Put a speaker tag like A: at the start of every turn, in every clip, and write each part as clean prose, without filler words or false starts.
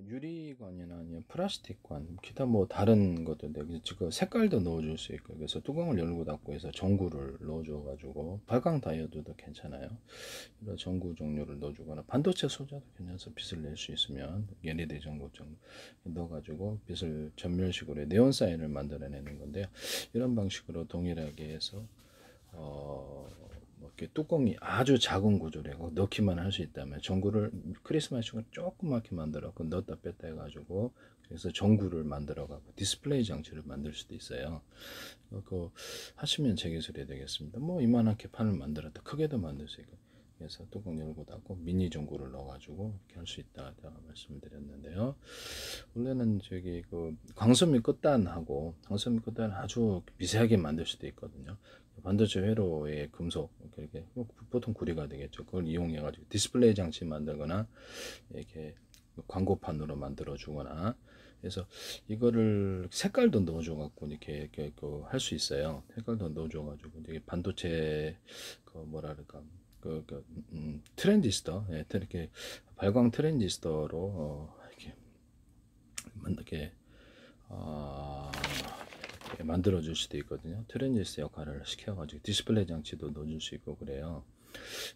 A: 유리관이나 아니면 플라스틱관, 기타 뭐 다른 것도 돼. 그 색깔도 넣어줄 수 있고, 그래서 뚜껑을 열고 닫고 해서 전구를 넣어줘가지고 발광 다이오드도 괜찮아요. 이런 전구 종류를 넣어주거나 반도체 소자도 괜찮아서 빛을 낼 수 있으면 LED 전구 좀 넣어가지고 빛을 전멸식으로 네온 사인을 만들어내는 건데요. 이런 방식으로 동일하게 해서 뭐 이렇게 뚜껑이 아주 작은 구조로 넣기만 할 수 있다면 전구를 크리스마스식으로 조그맣게 만들어 넣었다 뺐다 해가지고 그래서 전구를 만들어 갖고 디스플레이 장치를 만들 수도 있어요. 그거 하시면 제 기술이 되겠습니다. 뭐 이만하게 판을 만들었다 크게도 만들 수 있고, 그래서 뚜껑 열고 닫고 미니 전구를 넣어가지고 이렇게 할 수 있다 말씀을 드렸는데요. 원래는 저기 그 광섬 및 끝단하고 광섬 및 끝단 아주 미세하게 만들 수도 있거든요. 반도체 회로의 금속 이렇게 보통 구리가 되겠죠. 그걸 이용해 가지고 디스플레이 장치 만들거나 이렇게 광고판으로 만들어 주거나 그래서 이거를 색깔도 넣어줘 갖고 이렇게 할 수 있어요. 색깔도 넣어줘 가지고 이게 반도체 그 뭐랄까 트랜지스터, 이렇게 발광 트랜지스터로 이렇게 만들어 줄 수도 있거든요. 트랜지스터 역할을 시켜가지고 디스플레이 장치도 넣어줄 수 있고 그래요.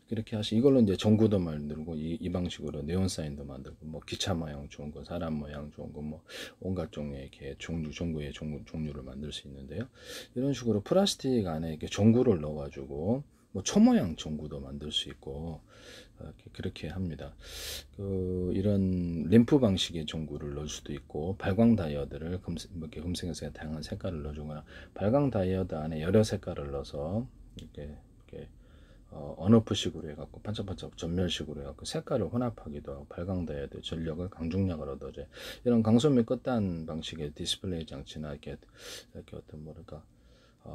A: 그렇게 이걸로 이제 전구도 만들고 이 방식으로 네온 사인도 만들고 뭐 기차 모양 좋은 거, 사람 모양 좋은 거, 뭐 온갖 종류의 이렇게 전구의 종류를 만들 수 있는데요. 이런 식으로 플라스틱 안에 이렇게 전구를 넣어가지고 뭐 초 모양 전구도 만들 수 있고 그렇게 합니다. 이런 램프 방식의 전구를 넣을 수도 있고 발광 다이오드를 금색에서 다양한 색깔을 넣어주거나 발광 다이오드 안에 여러 색깔을 넣어서 이렇게 언어프식으로 해갖고 반짝반짝 전멸식으로 해갖고 색깔을 혼합하기도 하고 발광 다이오드 전력을 강중량을 얻어줘요. 이런 강소 및 끝단 방식의 디스플레이 장치나 이렇게 어떤 뭐랄까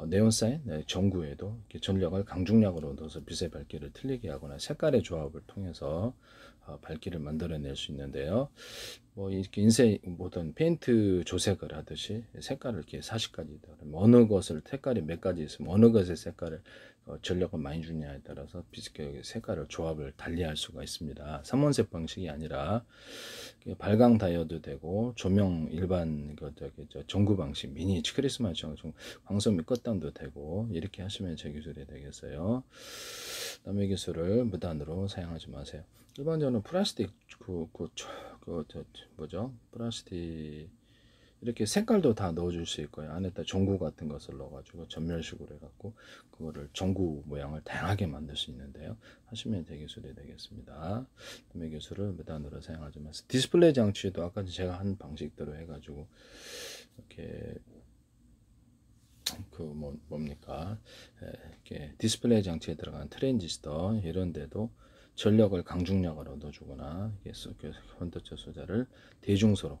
A: 네온 사인 전구에도 이렇게 전력을 강중량으로 얻어서 빛의 밝기를 틀리게 하거나 색깔의 조합을 통해서 밝기를 만들어낼 수 있는데요. 뭐 이렇게 인쇄 모든 페인트 조색을 하듯이 색깔을 이렇게 40가지 어느 것을 색깔이 몇 가지 있으면 어느 것의 색깔을 전력을 많이 주냐에 따라서 빛의 색깔을 조합을 달리할 수가 있습니다. 삼원색 방식이 아니라 발광 다이오드 되고 조명 일반 전구 방식 미니 크리스마스 광선 및 끝단도 되고 이렇게 하시면 제 기술이 되겠어요. 남의 기술을 무단으로 사용하지 마세요. 일반적으로 플라스틱 플라스틱 이렇게 색깔도 다 넣어줄 수 있고요. 안에다 전구 같은 것을 넣어가지고 전멸식으로 해갖고 그거를 전구 모양을 다양하게 만들 수 있는데요. 하시면 대기술이 되겠습니다. 남의 기술을 무단으로 사용하지 마세요. 디스플레이 장치도 아까 제가 한 방식대로 해가지고 이렇게 뭡니까 이렇게 디스플레이 장치에 들어간 트랜지스터 이런 데도 전력을 강중량을 얻어주거나 반도체 소자를 대중소로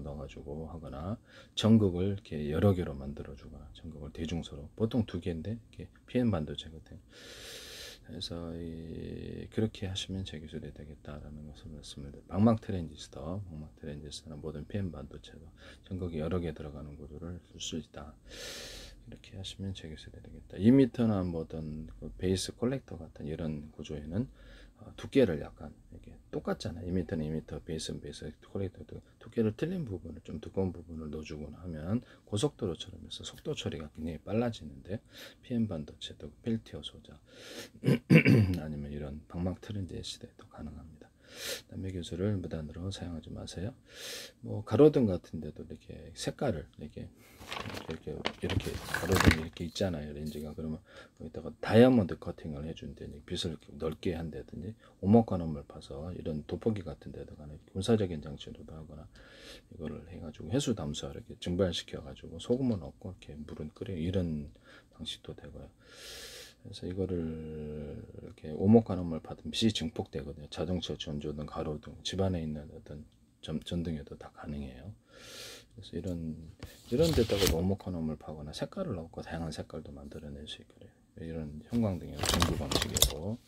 A: 넣어가지고 하거나 전극을 이렇게 여러 개로 만들어 주거나 전극을 대중소로 보통 두 개인데 이렇게 PN 반도체거든요. 그래서 그렇게 하시면 제 기술이 되겠다라는 것을 말씀드립니다. 방막 트랜지스터는 모든 PM 반도체도 전극이 여러 개 들어가는 구조를 쓸 수 있다. 이렇게 하시면 제 기술이 되겠다. 2m나 뭐든 베이스 콜렉터 같은 이런 구조에는 두께를 약간 이렇게 똑같잖아요. 2m는 2m, 베이스는 베이스, 콜렉터도 두께를 틀린 부분을 좀 두꺼운 부분을 넣어주거나 하면 고속도로처럼 해서 속도 처리가 굉장히 빨라지는데 PM 반도체도 펠티어 소자 아니면 이런 방막 트랜지스터도 가능합니다. 남의 기술을 무단으로 사용하지 마세요. 뭐 가로등 같은데도 이렇게 색깔을 이렇게 가로등이 이렇게 있잖아요. 렌즈가 그러면 거기다가 다이아몬드 커팅을 해준다든지 빛을 이렇게 넓게 한다든지 오목가놈을 파서 이런 돋보기 같은 데다가 군사적인 장치로도 하거나 이거를 해가지고 해수 담수화 이렇게 증발시켜 가지고 소금을 넣고 이렇게 물을 끓여 이런 방식도 되고요. 그래서 이거를 이렇게 오목가놈을 받으면 빛이 증폭되거든요. 자동차 전조등, 가로등, 집안에 있는 어떤 전등에도 다 가능해요. 그래서 이런 데다가 오목가놈을 파거나 색깔을 넣고 다양한 색깔도 만들어낼 수 있고 그래요. 이런 형광등의 전구 방식으로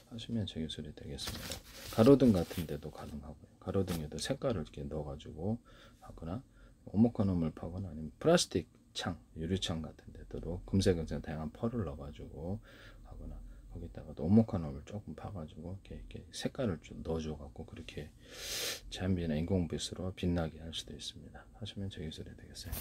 A: 하시면 제 기술이 되겠습니다. 가로등 같은 데도 가능하고요. 가로등에도 색깔을 이렇게 넣어가지고 하거나 오목가놈을 파거나 아니면 플라스틱 창, 유리창 같은 데도 금색 다양한 펄을 넣어가지고 하거나 거기다가 오목가놈을 조금 파가지고 이렇게 색깔을 좀 넣어줘갖고 그렇게 잔비나 인공빛으로 빛나게 할 수도 있습니다. 하시면 제 기술이 되겠어요.